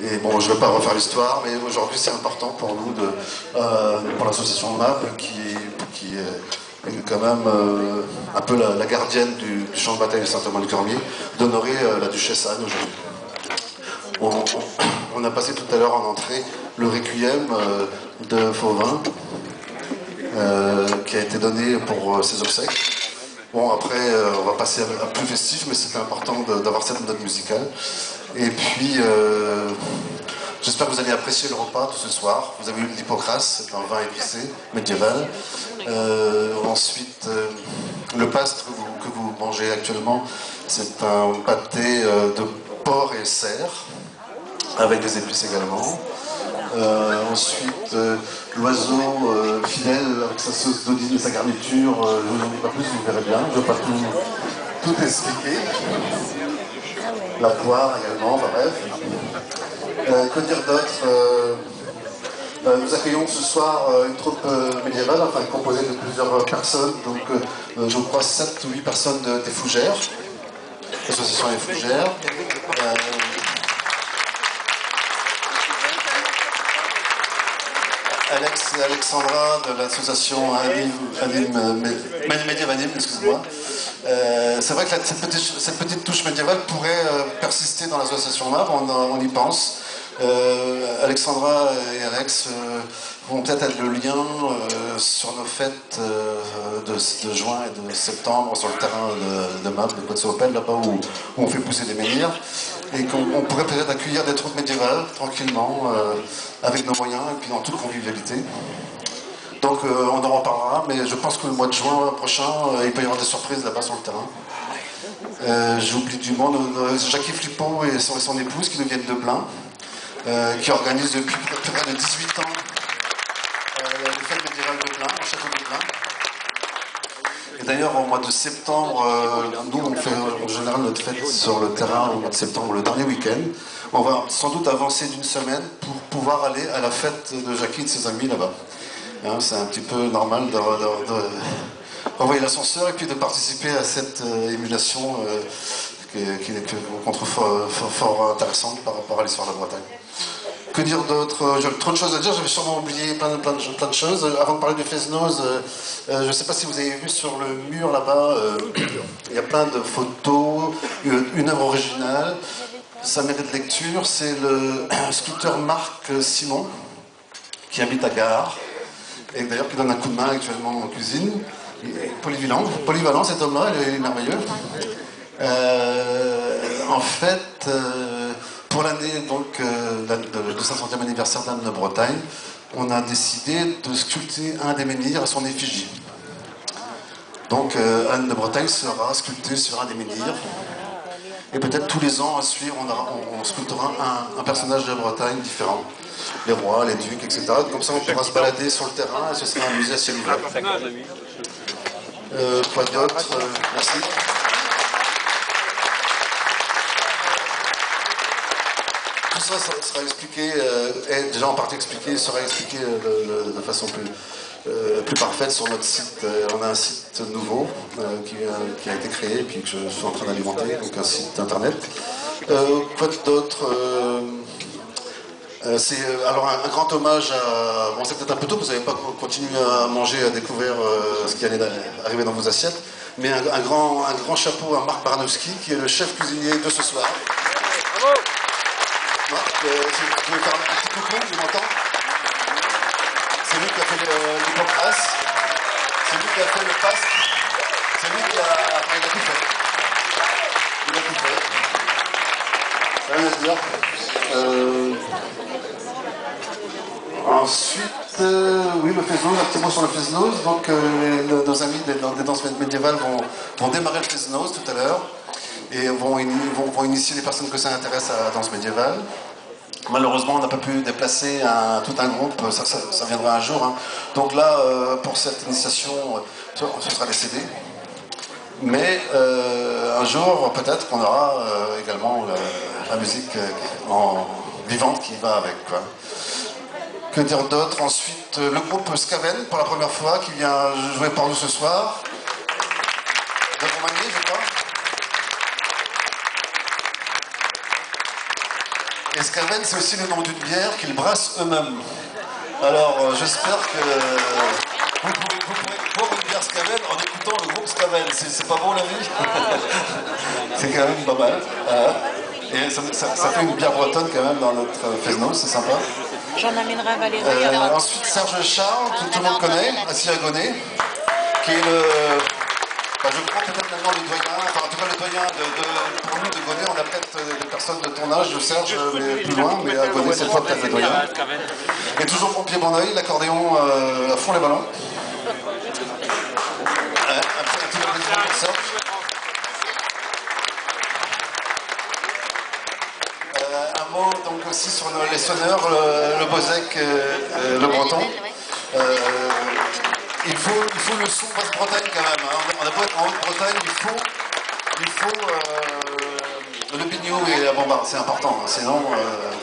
Et bon, je ne vais pas refaire l'histoire, mais aujourd'hui c'est important pour nous, pour l'association MAP, qui est quand même un peu la gardienne du champ de bataille de Saint-Thomas-le-Cormier, d'honorer la duchesse Anne aujourd'hui. On a passé tout à l'heure en entrée le requiem de Fauvin, qui a été donné pour ses obsèques. Bon, après, on va passer à plus festif, mais c'était important d'avoir cette note musicale. Et puis, j'espère que vous allez apprécier le repas tout ce soir. Vous avez eu l'hypocrase, c'est un vin épicé, médiéval. Ensuite, le pastre que vous mangez actuellement, c'est un pâté de porc et cerf, avec des épices également. Ensuite, l'oiseau fidèle avec sa sauce d'Odine et sa garniture, je vous en dis pas plus, vous verrez bien, je ne vais pas tout expliquer. La poire également, enfin bref. Que dire d'autre nous accueillons ce soir une troupe médiévale, enfin composée de plusieurs personnes, donc je crois 7 ou 8 personnes des Fougères, l'association des Fougères. Alexandra de l'association Médiéval Anime, excusez-moi. C'est vrai que cette petite touche médiévale pourrait persister dans l'association MAP, on y pense. Alexandra et Alex vont peut-être être le lien sur nos fêtes de juin et de septembre sur le terrain de MAP, de Côte-Saupel, là-bas où on fait pousser des menhirs. Et qu'on pourrait peut-être accueillir des troupes médiévales, tranquillement, avec nos moyens, et puis dans toute convivialité. Donc on en reparlera, mais je pense que le mois de juin prochain, il peut y avoir des surprises là-bas sur le terrain. J'oublie du monde, Jackie Flippo et son épouse qui nous viennent de Blain, qui organisent depuis près de 18 ans les fêtes médiévales de Blain, au château de Blain. Et d'ailleurs, au mois de septembre, nous, on fait en général notre fête sur le terrain au mois de septembre, le dernier week-end. On va sans doute avancer d'une semaine pour pouvoir aller à la fête de Jackie et de ses amis là-bas. Hein, c'est un petit peu normal de renvoyer l'ascenseur et puis de participer à cette émulation qu'on trouve fort intéressante par rapport à l'histoire de la Bretagne. Que dire d'autre? J'ai trop de choses à dire, j'avais sûrement oublié plein de choses. Avant de parler du Fez-Noz, je ne sais pas si vous avez vu sur le mur là-bas, il y a plein de photos, une œuvre originale. Ça mérite lecture, c'est le sculpteur Marc Simon, qui habite à Gare, et d'ailleurs qui donne un coup de main actuellement en cuisine. Polyvalent cet homme-là, il est merveilleux. En fait, pour l'année donc de 500e anniversaire d'Anne de Bretagne, on a décidé de sculpter un des menhirs à son effigie. Donc Anne de Bretagne sera sculptée sur un des menhirs. Et peut-être tous les ans à suivre, on sculptera un personnage de Bretagne différent. Les rois, les ducs, etc. Comme ça, on pourra se balader sur le terrain et ce sera un musée à ciel ouvert. Quoi d'autre? Merci. Tout ça sera expliqué, est déjà en partie expliqué, sera expliqué de façon plus parfaite sur notre site. On a un site nouveau qui a été créé et puis que je suis en train d'alimenter, donc un site internet. Quoi d'autre? C'est alors un grand hommage à... Bon, c'est peut-être un peu tôt, vous n'avez pas continué à manger, à découvrir ce qui allait arriver dans vos assiettes, mais un grand chapeau à Marc Baranowski, qui est le chef cuisinier de ce soir. Bravo. Marc, si vous pouvez faire un petit coucou, il m'entend. C'est lui qui a fait l'hypocrase, c'est lui qui a fait le paste, c'est lui qui a... Enfin, il a tout fait. Il a tout fait. Rien à dire. Ensuite, oui, le Fez-Noz, un petit mot sur le Fez-Noz. Donc, nos amis des danses médiévales vont démarrer le Fez-Noz tout à l'heure et vont initier les personnes que ça intéresse à la danse médiévale. Malheureusement, on n'a pas pu déplacer tout un groupe, ça viendra un jour. Hein. Donc là, pour cette initiation, ce sera des CD. Mais un jour, peut-être qu'on aura également la musique vivante qui va avec. Quoi. Que dire d'autre? Ensuite, le groupe Skaven, pour la première fois, qui vient jouer pour nous ce soir. De Roumanie, je crois. Et Escaven, c'est aussi le nom d'une bière qu'ils brassent eux-mêmes. Alors, j'espère que vous pourrez boire une bière Scaven en écoutant le groupe Scaven. C'est pas bon la vie? C'est quand même pas mal. Voilà. Et ça fait une bière bretonne quand même dans notre Fesno, c'est sympa. J'en amènerai à Valérie. Ensuite, Serge Charles, tout le monde connaît, assis à Gonnet, qui est le... je crois peut-être maintenant le doyen, enfin en tout cas le doyen pour nous de Gonnet, on a peut-être des personnes de ton âge, de Serge, mais plus loin, mais à Gonnet c'est toi peut-être le doyen. Et toujours pompier bon oeil, l'accordéon à fond les ballons. Un petit applaudissement pour Serge. Un mot donc aussi sur les sonneurs, le Bozek, le breton. Il faut le son Basse-Bretagne quand même. Hein. On a beau être en Haute-Bretagne, il faut le biniou et la bombarde, c'est important, hein, sinon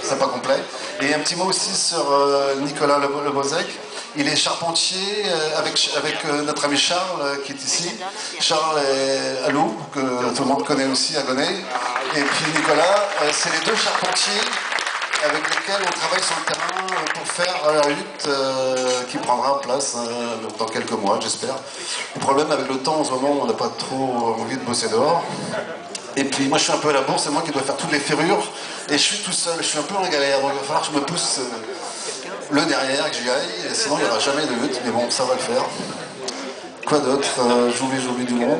c'est pas complet. Et un petit mot aussi sur Nicolas Le Bozek. Il est charpentier avec notre ami Charles qui est ici. Charles est à Loup, que tout le monde connaît aussi à Gonnet. Et puis Nicolas, c'est les deux charpentiers avec lesquels on travaille sur le terrain pour faire la hutte qui prendra place dans quelques mois, j'espère. Le problème avec le temps en ce moment, on n'a pas trop envie de bosser dehors. Et puis moi je suis un peu à la bourse, c'est moi qui dois faire toutes les ferrures. Et je suis tout seul, je suis un peu en galère, donc il va falloir que je me pousse le derrière, que j'y aille, sinon il n'y aura jamais de hutte, mais bon, ça va le faire. Quoi d'autre? J'oublie du monde.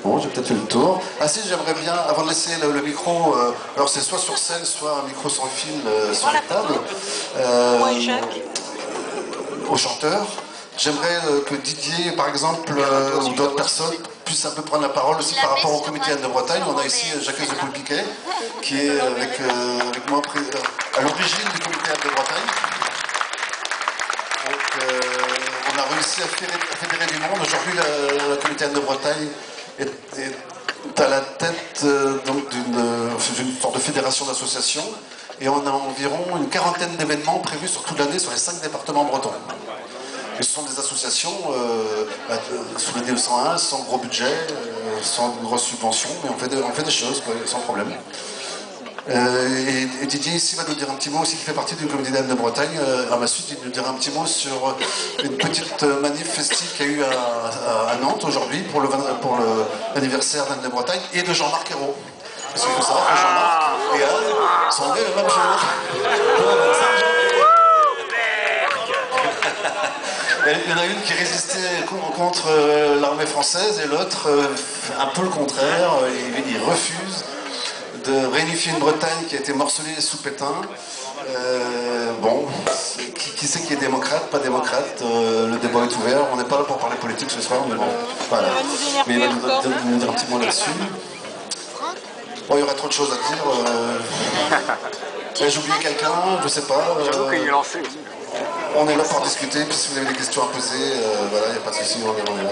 Bon, j'ai peut-être fait le tour. Ah si, j'aimerais bien, avant de laisser le micro, alors c'est soit sur scène, soit un micro sans fil sur la table, au chanteur. J'aimerais que Didier, par exemple, ou d'autres personnes, puissent un peu prendre la parole aussi par rapport au comité Anne de Bretagne. On a ici Jacques Zeppoul-Piquet, qui est avec moi à l'origine du comité Anne de Bretagne. Donc, on a réussi à fédérer du monde. Aujourd'hui, le comité Anne de Bretagne est à la tête d'une sorte de fédération d'associations. Et on a environ une quarantaine d'événements prévus sur toute l'année sur les 5 départements bretons. Et ce sont des associations sous le DE101, sans gros budget, sans grosses subventions, mais on fait des choses quoi, sans problème. Et Didier ici va nous dire un petit mot aussi, qui fait partie du comité d'Anne de Bretagne. À ma suite, il nous dira un petit mot sur une petite manif festive qu'il y a eu à Nantes aujourd'hui pour l'anniversaire d'Anne de Bretagne et de Jean-Marc Ayrault. Parce qu'il faut savoir que Jean-Marc et Anne sont nés le même jour. Il y en a une qui résistait contre l'armée française et l'autre un peu le contraire. Il refuse de réunifier une Bretagne qui a été morcelée sous Pétain. Bon, qui c'est qui est démocrate, pas démocrate, le débat est ouvert. On n'est pas là pour parler politique ce soir, mais bon, voilà. Mais il va nous dire un petit mot là-dessus. Bon, il y aurait trop de choses à dire. J'ai oublié quelqu'un, je sais pas. J'avoue qu'il est lancé. On est là pour discuter, puis si vous avez des questions à poser, voilà, il n'y a pas de souci, on est là.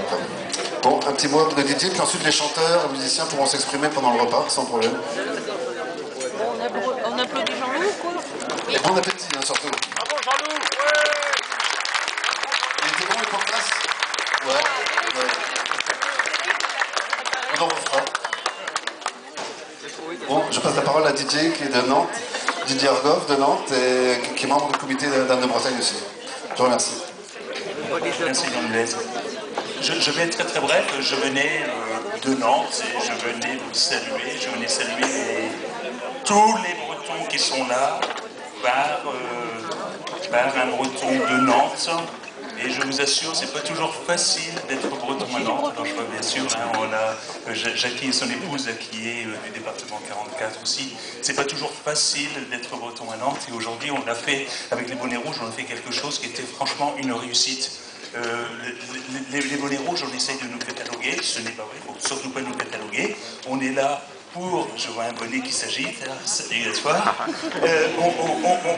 Bon, un petit mot de Didier, puis ensuite les chanteurs, les musiciens pourront s'exprimer pendant le repas, sans problème. On applaudit Jean-Loup ou quoi? Et bon appétit, hein, surtout. Bravo Jean-Loup. Il était bon, les podcasts? Ouais. On en refera. Bon, je passe la parole à Didier, qui est de Nantes. Didier Argov de Nantes, et qui est membre du comité d'Anne de Bretagne aussi. Je vous remercie. Merci Jean-Blaise. Je vais être très très bref. Je venais de Nantes et je venais vous saluer. Je venais saluer tous les Bretons qui sont là par un Breton de Nantes. Et je vous assure, c'est pas toujours facile d'être breton à Nantes. Alors, je vois bien sûr, hein, on a Jackie et son épouse qui est du département 44 aussi. C'est pas toujours facile d'être breton à Nantes. Et aujourd'hui, on a fait, avec les bonnets rouges, on a fait quelque chose qui était franchement une réussite. Les bonnets rouges, on essaye de nous cataloguer. Ce n'est pas vrai, il ne faut surtout pas nous cataloguer. On est là pour, je vois un bonnet qui s'agite, salut à toi.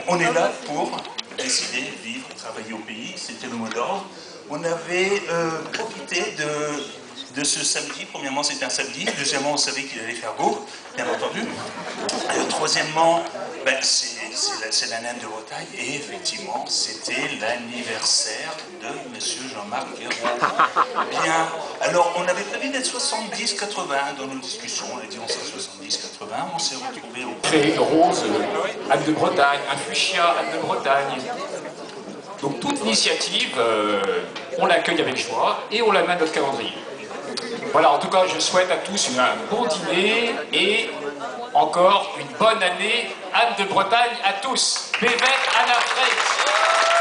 On est là pour décider, vivre, travailler au pays, c'était le mot d'ordre. On avait profité de ce samedi. Premièrement, c'était un samedi. Deuxièmement, on savait qu'il allait faire beau, bien entendu. Troisièmement, c'est la Naine de Bretagne, et effectivement, c'était l'anniversaire de Monsieur Jean-Marc Ayrault. Bien, alors on avait prévu d'être 70-80 dans nos discussions, on a dit on sera 70-80, on s'est retrouvé au... Créer une rose, Anne de Bretagne, un fuchsia, Anne de Bretagne. Donc toute initiative, on l'accueille avec joie et on la met à notre calendrier. Voilà, en tout cas, je souhaite à tous un bon dîner et encore une bonne année. Anne de Bretagne à tous. Bévet Anna Freys.